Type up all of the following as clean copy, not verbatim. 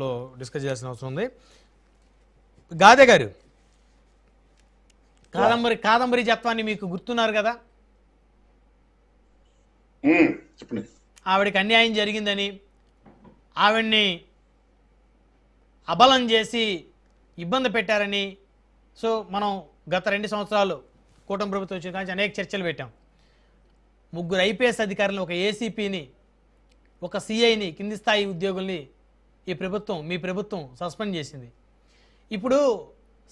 లో డిస్కస్ చేయాల్సిన అవసరం ఉంది. గాదే గారు, కాదంబరి జత్వాన్ని మీకు గుర్తున్నారు కదా? చెప్పండి. ఆవిడకి అన్యాయం జరిగిందని, ఆవిడ్ని అబలం చేసి ఇబ్బంది పెట్టారని, సో మనం గత 2 సంవత్సరాలు కూటమి ప్రభుత్వం వచ్చిన కానీ అనేక చర్చలు పెట్టాం. 3 ఐపీఎస్ అధికారులను, ఒక ఏసీపీని, ఒక సిఐని, కింది స్థాయి ఉద్యోగుల్ని మీ ప్రభుత్వం సస్పెండ్ చేసింది. ఇప్పుడు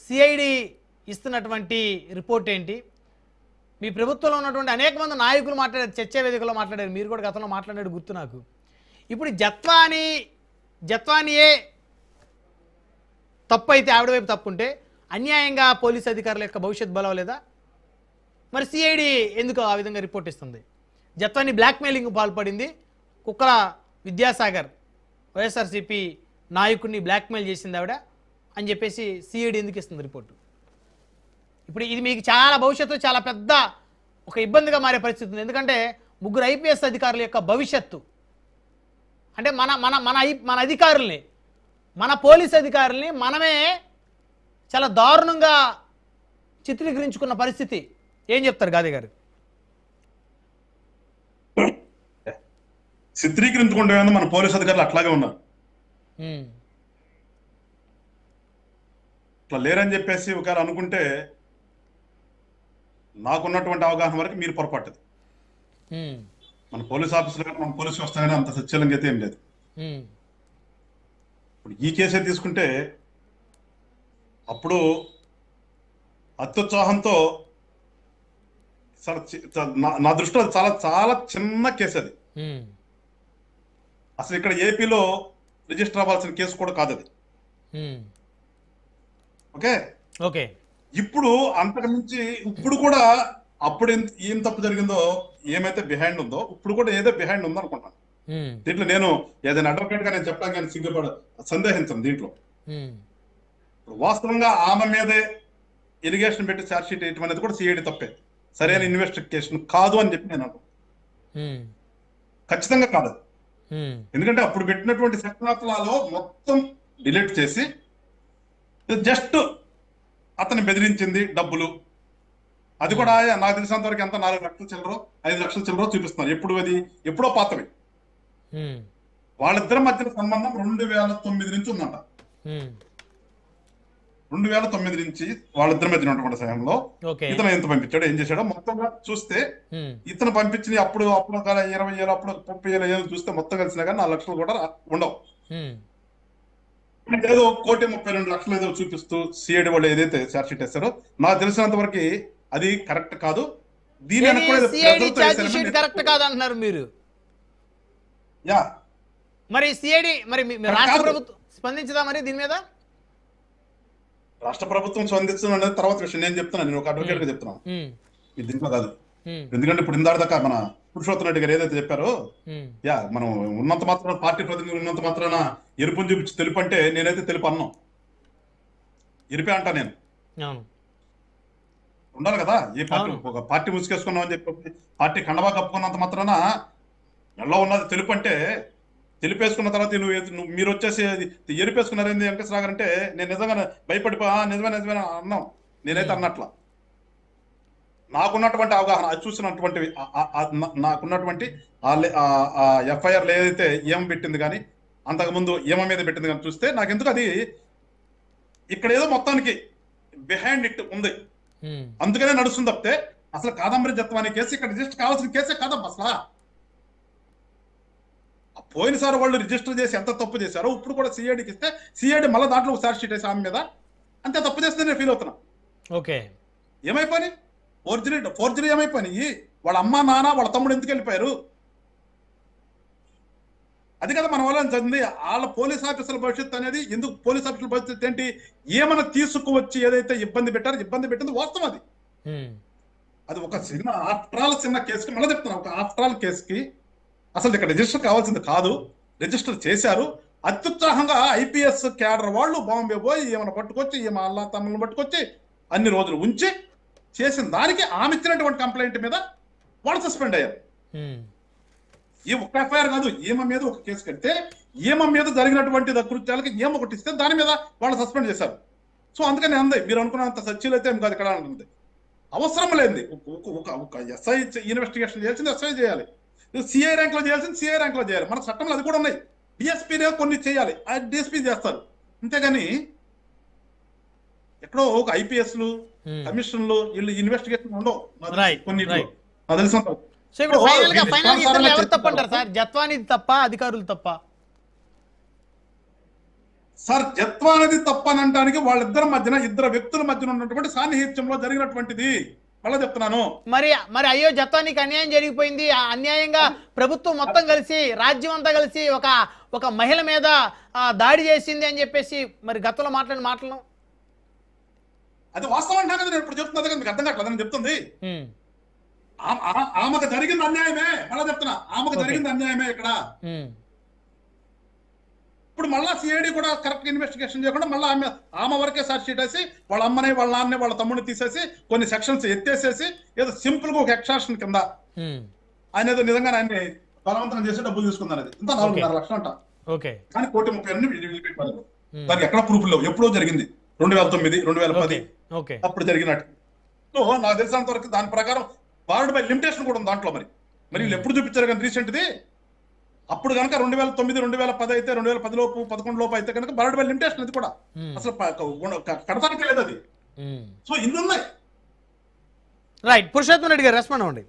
సిఐడి ఇస్తున్నటువంటి రిపోర్ట్ ఏంటి? మీ ప్రభుత్వంలో ఉన్నటువంటి అనేక మంది నాయకులు మాట్లాడారు, చర్చా వేదికలో మాట్లాడారు, మీరు కూడా గతంలో మాట్లాడారు గుర్తు నాకు. ఇప్పుడు జత్వానియే తప్పు అయితే, ఆవిడ వైపు తప్పు ఉంటే అన్యాయంగా పోలీసు అధికారుల యొక్క భవిష్యత్ బలం లేదా? మరి సిఐడి ఎందుకు ఆ విధంగా రిపోర్ట్ ఇస్తుంది? జత్వాని బ్లాక్మెయిలింగ్ పాల్పడింది, కుక్కల విద్యాసాగర్ వైఎస్ఆర్సీపీ నాయకుడిని బ్లాక్మెయిల్ చేసింది ఆవిడ అని చెప్పేసి సిఐడి ఎందుకు ఇస్తుంది రిపోర్టు? ఇప్పుడు ఇది మీకు చాలా భవిష్యత్తు చాలా పెద్ద ఒక ఇబ్బందిగా మారే పరిస్థితి ఉంది. ఎందుకంటే 3 ఐపీఎస్ అధికారుల యొక్క భవిష్యత్తు అంటే మన అధికారుల్ని, మన పోలీస్ అధికారుల్ని మనమే చాలా దారుణంగా చిత్రీకరించుకున్న పరిస్థితి. ఏం చెప్తారు గాదే గారు? చిత్రీకరించుకుంటే మన పోలీస్ అధికారులు అట్లాగే ఉన్నారు. ఇట్లా లేరని చెప్పేసి ఒకవేళ అనుకుంటే నాకున్నటువంటి అవగాహన వరకు మీరు పొరపాటుది. మన పోలీస్ ఆఫీసులు కానీ మన పోలీసు వ్యవస్థ కానీ అంత సత్యలంగా అయితే ఏం లేదు. ఇప్పుడు ఈ కేసే తీసుకుంటే అప్పుడు అత్యుత్సాహంతో నా దృష్టిలో చాలా చాలా చిన్న కేసు అది. అసలు ఇక్కడ ఏపీలో రిజిస్టర్ అవ్వాల్సిన కేసు కూడా కాదు అది. ఓకే, ఇప్పుడు అంతకు మించి ఇప్పుడు కూడా అప్పుడు ఏం తప్పు జరిగిందో, ఏమైతే బిహైండ్ ఉందో ఇప్పుడు కూడా ఏదో బిహైండ్ ఉందో అనుకుంటాను. దీంట్లో నేను ఏదైనా అడ్వకేట్ గా నేను చెప్పడానికి కానీ సిగ్గుపడ సందేహించను. దీంట్లో వాస్తవంగా ఆమె మీదే ఎలిగేషన్ పెట్టి ఛార్జ్ షీట్ వేయటం అనేది కూడా సిఐడి తప్పే, సరైన ఇన్వెస్టిగేషన్ కాదు అని చెప్పి నేను ఖచ్చితంగా కాదు. ఎందుకంటే అప్పుడు పెట్టినటువంటి సెక్షనాలో మొత్తం డిలీట్ చేసి జస్ట్ అతన్ని బెదిరించింది డబ్బులు, అది కూడా నాకు తెలిసినంత వరకు ఎంత 4 లక్షల చిల్లరో 5 లక్షల చిల్లరో చూపిస్తున్నారు. ఎప్పుడో పాతవి. వాళ్ళిద్దరి మధ్యన సంబంధం 2009 నుంచి ఉందంట. 2009 నుంచి వాళ్ళిద్దరి మధ్యన ఉన్నటువంటి సమయంలో ఇతను ఎంత పంపించాడో ఏం చేశాడో మొత్తంగా చూస్తే ఇతను పంపించిన అప్పుడు 20,000 అప్పుడు 30,000 చూస్తే మొత్తం కలిసినా కానీ 4 లక్షలు కూడా ఉండవు. ఏదో 1,32,00,000 ఏదో చూపిస్తూ సిఐడి వాళ్ళు ఏదైతే ఛార్జ్ షీట్ వేస్తారో నాకు తెలిసినంత వరకు అది కరెక్ట్ కాదు. దీని కరెక్ట్ కాదు అంటున్నారు మీరు. మరి సిఐడి రాష్ట్ర ప్రభుత్వం స్పందించదా మరి దీని మీద? రాష్ట్ర ప్రభుత్వం స్పందించడం అనేది తర్వాత విషయం. నేను చెప్తున్నాను, నేను ఒక అడ్వకేట్ గా చెప్తున్నాను, ఇది దీంట్లో కాదు. ఎందుకంటే ఇప్పుడు ఇందాక మన పురుషోత్తమ రెడ్డి గారు ఏదైతే చెప్పారో, మనం ఉన్నంత మాత్రాన పార్టీ ప్రతినిధులు ఉన్నంత మాత్రాన ఎరుపుని చూపించి తెలుపు అంటే నేనైతే తెలుపు అన్నాం, ఎరిపే అంటా నేను. ఉండాలి కదా, ఏ పార్టీ ఒక పార్టీ ముసుకేసుకున్నాం అని చెప్పి పార్టీ కండవా కప్పుకున్నంత మాత్రాన ఎలా ఉన్నది తెలుపు అంటే, తెలిపేసుకున్న తర్వాత మీరు వచ్చేసి ఎరిపేసుకున్నారేంది వెంకటేశ్వర గారు అంటే నేను నిజంగా భయపడిపో నిజమే అన్నాం. నేనైతే అన్నట్ల నాకున్నటువంటి అవగాహన, అది చూసినటువంటి నాకున్నటువంటి ఎఫ్ఐఆర్లు ఏదైతే ఏం పెట్టింది కానీ అంతకుముందు ఏమ మీద పెట్టింది కానీ చూస్తే నాకెందుకు అది ఇక్కడ ఏదో మొత్తానికి బిహైండ్ ఇట్ ఉంది, అందుకనే నడుస్తుంది తప్పితే అసలు కాదంబరి జత్వాని కేసు ఇక్కడ రిజిస్టర్ కావాల్సిన కేసే కాదమ్మా. అసలు పోయినసారి వాళ్ళు రిజిస్టర్ చేసి ఎంత తప్పు చేశారో ఇప్పుడు కూడా సిఐడికి ఇస్తే సిఐడి మళ్ళీ దాంట్లో ఒక ఛార్జ్ షీట్ వేసి ఆమె మీద అంతే తప్పు చేస్తే నేను ఫీల్ అవుతున్నా. ఓకే, ఏమైపోయి ఫోర్జరీ ఏమైపోయినాయి? వాళ్ళ అమ్మ నాన్న వాళ్ళ తమ్ముడు ఎందుకు వెళ్ళిపోయారు? అది కదా మన వల్ల చదివింది. వాళ్ళ పోలీస్ ఆఫీసర్ల భవిష్యత్తు అనేది ఎందుకు, పోలీస్ ఆఫీసర్ల భవిష్యత్తు ఏంటి, ఏమైనా తీసుకువచ్చి ఏదైతే ఇబ్బంది పెట్టింది వాస్తవం. అది ఒక చిన్న కేసుకి మళ్ళీ చెప్తున్నా, ఒక ఆఫ్టర్ ఆల్ కేసుకి అసలు ఇక్కడ రిజిస్టర్ కావాల్సింది కాదు, రిజిస్టర్ చేశారు. అత్యుత్సాహంగా ఐపీఎస్ క్యాడర్ వాళ్ళు బాంబే పోయి ఏమైనా పట్టుకొచ్చి ఏమో అల్లా తమ్ములను పట్టుకొచ్చి అన్ని రోజులు ఉంచి చేసిన దానికి ఆమె ఇచ్చినటువంటి కంప్లైంట్ మీద వాళ్ళు సస్పెండ్ అయ్యారు. ఈ ఒక్క ఎఫ్ఐఆర్ కాదు, ఈమె మీద ఒక కేసు కడితే ఈమె మీద జరిగినటువంటి కృత్యాలకి ఈమె ఒకటి ఇస్తే దాని మీద వాళ్ళు సస్పెండ్ చేశారు. సో అందుకని అంది మీరు అనుకున్నంత సత్యులు అయితే ఏం కాదు ఇక్కడ అంటుంది. అవసరం లేనిది ఒక ఎస్ఐ ఇన్వెస్టిగేషన్ చేయాల్సింది ఎస్ఐ చేయాలి, సిఐ ర్యాంక్ లో చేయాల్సింది సిఐ ర్యాంక్ లో చేయాలి. మన చట్టంలో అది కూడా ఉన్నాయి. డిఎస్పీనే కొన్ని చేయాలి, ఆ డిఎస్పీ చేస్తారు. అంతేగాని ఎక్కడో ఒక ఐపీఎస్లు కమిషన్లు వీళ్ళు ఇన్వెస్టిగేషన్ ఉండవు కొన్ని నాకు తెలిసినంత. సో ఇప్పుడు ఫైనల్ గా ఎవరు తప్పంటారు సార్? జత్వాని తప్ప, అధికారులు తప్ప? సార్ జత్వా అనేది తప్పనంటానికి వాళ్ళిద్దరి మధ్యన ఇద్దరు వ్యక్తుల మధ్యన ఉన్నటువంటి సాన్నిహిత్యంలో జరిగినటువంటిది మళ్ళీ చెప్తున్నాను. మరి అయ్యో జత్వానికి అన్యాయం జరిగిపోయింది, ఆ అన్యాయంగా ప్రభుత్వం మొత్తం కలిసి రాజ్యం అంతా కలిసి ఒక మహిళ మీద దాడి చేసింది అని చెప్పేసి మరి గతంలో మాట్లాడిన మాటలను అది వాస్తవం అంటా కదా నేను ఇప్పుడు చెప్తున్నా కదా, మీకు అర్థం కావట్లేదని చెప్తుంది. ఆమెకు జరిగింది అన్యాయమే, మళ్ళీ చెప్తున్నా ఆమెకు జరిగింది అన్యాయమే. ఇక్కడ ఇప్పుడు మళ్ళా సిఐడి కూడా కరెక్ట్ ఇన్వెస్టిగేషన్ చేయకుండా మళ్ళీ ఆమె వరకే సార్జ్ షీట్ వేసి వాళ్ళ అమ్మని వాళ్ళ నాన్నని వాళ్ళ తమ్ముడిని తీసేసి కొన్ని సెక్షన్స్ ఎత్తేసేసి ఏదో సింపుల్ గా ఒక ఎక్స్ట్రాక్షన్ కింద ఆయన ఏదో నిజంగా ఆయన్ని బలవంతం చేసి డబ్బులు తీసుకున్నారు. అది ఇంత 4.5 లక్షలు అంట. కానీ 1,38,000 దానికి ఎక్కడ ప్రూఫ్ లేవు. ఎప్పుడో జరిగింది 2009, 2010 అప్పుడు జరిగినట్టు. సో నాకు తెలిసినంత వరకు దాని ప్రకారం బార్డ్ బై లిమిటేషన్ కూడా ఉంది దాంట్లో. మరి వీళ్ళు ఎప్పుడు చూపించారు కానీ రీసెంట్ది అప్పుడు కనుక 2009, 2010 అయితే 2010 లోపు 11 లోపు అయితే కనుక బార్డ్ బై లిమిటేషన్ అది కూడా అసలు కడతానికే లేదు అది. సో ఇన్ని ఉన్నాయి. రైట్. పురుషోత్తమ్ రెడ్డి గారు రెస్పాండ్ అవ్వండి.